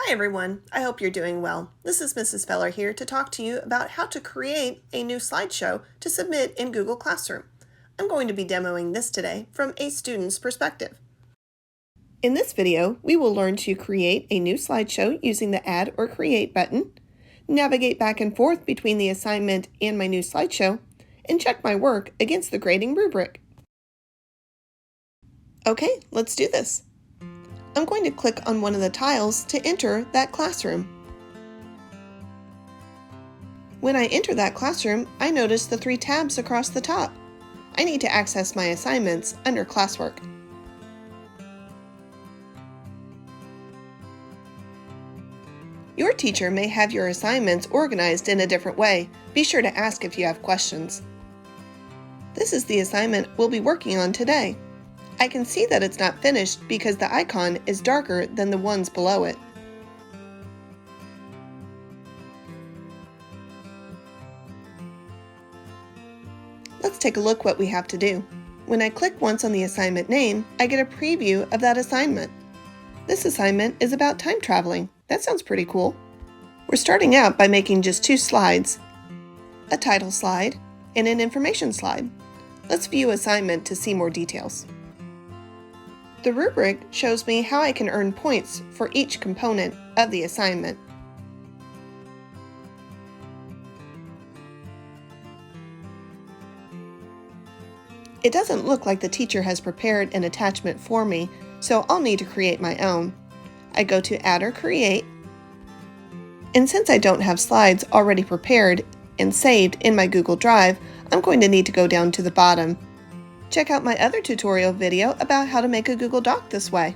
Hi everyone, I hope you're doing well. This is Mrs. Feller here to talk to you about how to create a new slideshow to submit in Google Classroom. I'm going to be demoing this today from a student's perspective. In this video, we will learn to create a new slideshow using the Add or Create button, navigate back and forth between the assignment and my new slideshow, and check my work against the grading rubric. Okay, let's do this. I'm going to click on one of the tiles to enter that classroom. When I enter that classroom, I notice the 3 tabs across the top. I need to access my assignments under Classwork. Your teacher may have your assignments organized in a different way. Be sure to ask if you have questions. This is the assignment we'll be working on today. I can see that it's not finished because the icon is darker than the ones below it. Let's take a look what we have to do. When I click once on the assignment name, I get a preview of that assignment. This assignment is about time traveling. That sounds pretty cool. We're starting out by making just 2 slides, a title slide and an information slide. Let's view assignment to see more details. The rubric shows me how I can earn points for each component of the assignment. It doesn't look like the teacher has prepared an attachment for me, so I'll need to create my own. I go to Add or Create, and since I don't have slides already prepared and saved in my Google Drive, I'm going to need to go down to the bottom. Check out my other tutorial video about how to make a Google Doc this way.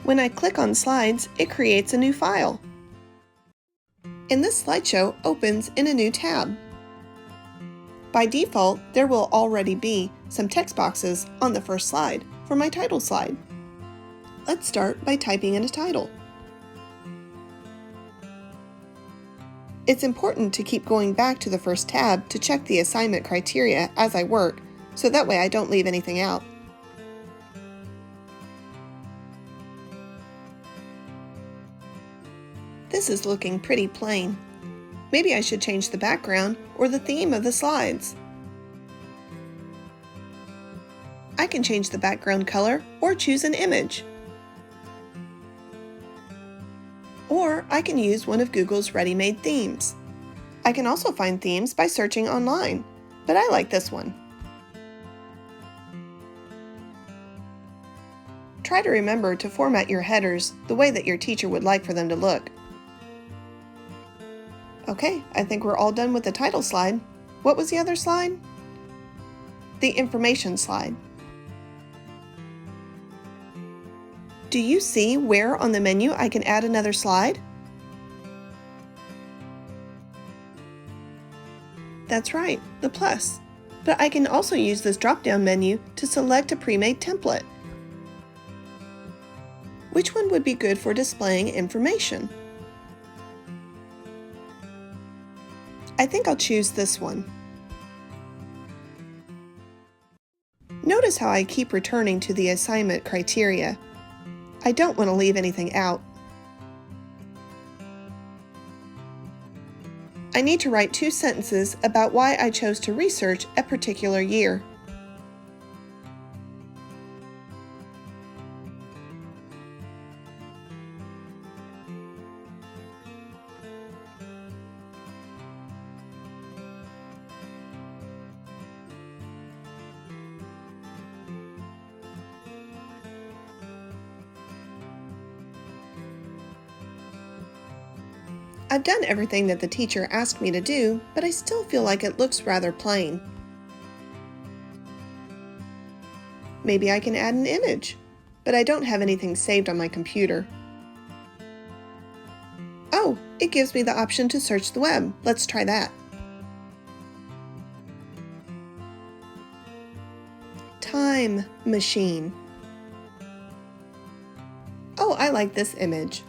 When I click on Slides, it creates a new file. And this slideshow opens in a new tab. By default, there will already be some text boxes on the first slide for my title slide. Let's start by typing in a title. It's important to keep going back to the first tab to check the assignment criteria as I work, so that way I don't leave anything out. This is looking pretty plain. Maybe I should change the background or the theme of the slides. I can change the background color or choose an image. Or I can use one of Google's ready-made themes. I can also find themes by searching online, but I like this one. Try to remember to format your headers the way that your teacher would like for them to look. Okay, I think we're all done with the title slide. What was the other slide? The information slide. Do you see where on the menu I can add another slide? That's right, the plus. But I can also use this drop-down menu to select a pre-made template. Which one would be good for displaying information? I think I'll choose this one. Notice how I keep returning to the assignment criteria. I don't want to leave anything out. I need to write 2 sentences about why I chose to research a particular year. I've done everything that the teacher asked me to do, but I still feel like it looks rather plain. Maybe I can add an image, but I don't have anything saved on my computer. Oh, it gives me the option to search the web. Let's try that. Time machine. Oh, I like this image.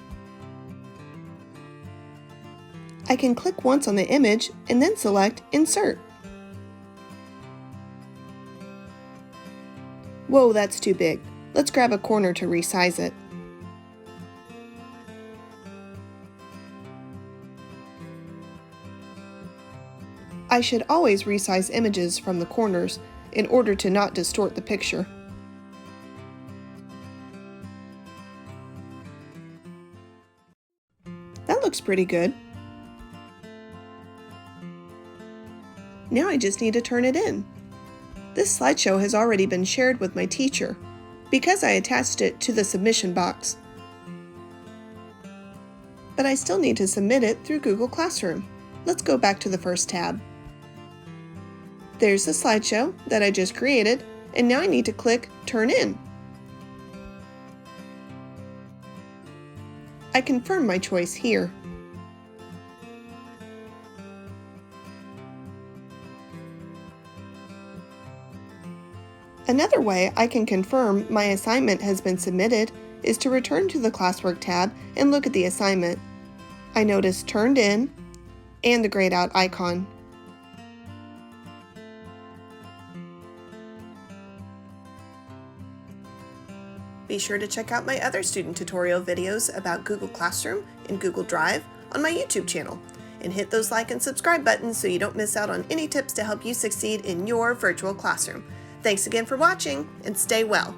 I can click once on the image and then select Insert. Whoa, that's too big. Let's grab a corner to resize it. I should always resize images from the corners in order to not distort the picture. That looks pretty good. Now I just need to turn it in. This slideshow has already been shared with my teacher because I attached it to the submission box. But I still need to submit it through Google Classroom. Let's go back to the first tab. There's the slideshow that I just created, and now I need to click Turn In. I confirm my choice here. Another way I can confirm my assignment has been submitted is to return to the Classwork tab and look at the assignment. I notice Turned In and the grayed out icon. Be sure to check out my other student tutorial videos about Google Classroom and Google Drive on my YouTube channel, and hit those like and subscribe buttons so you don't miss out on any tips to help you succeed in your virtual classroom. Thanks again for watching, and stay well.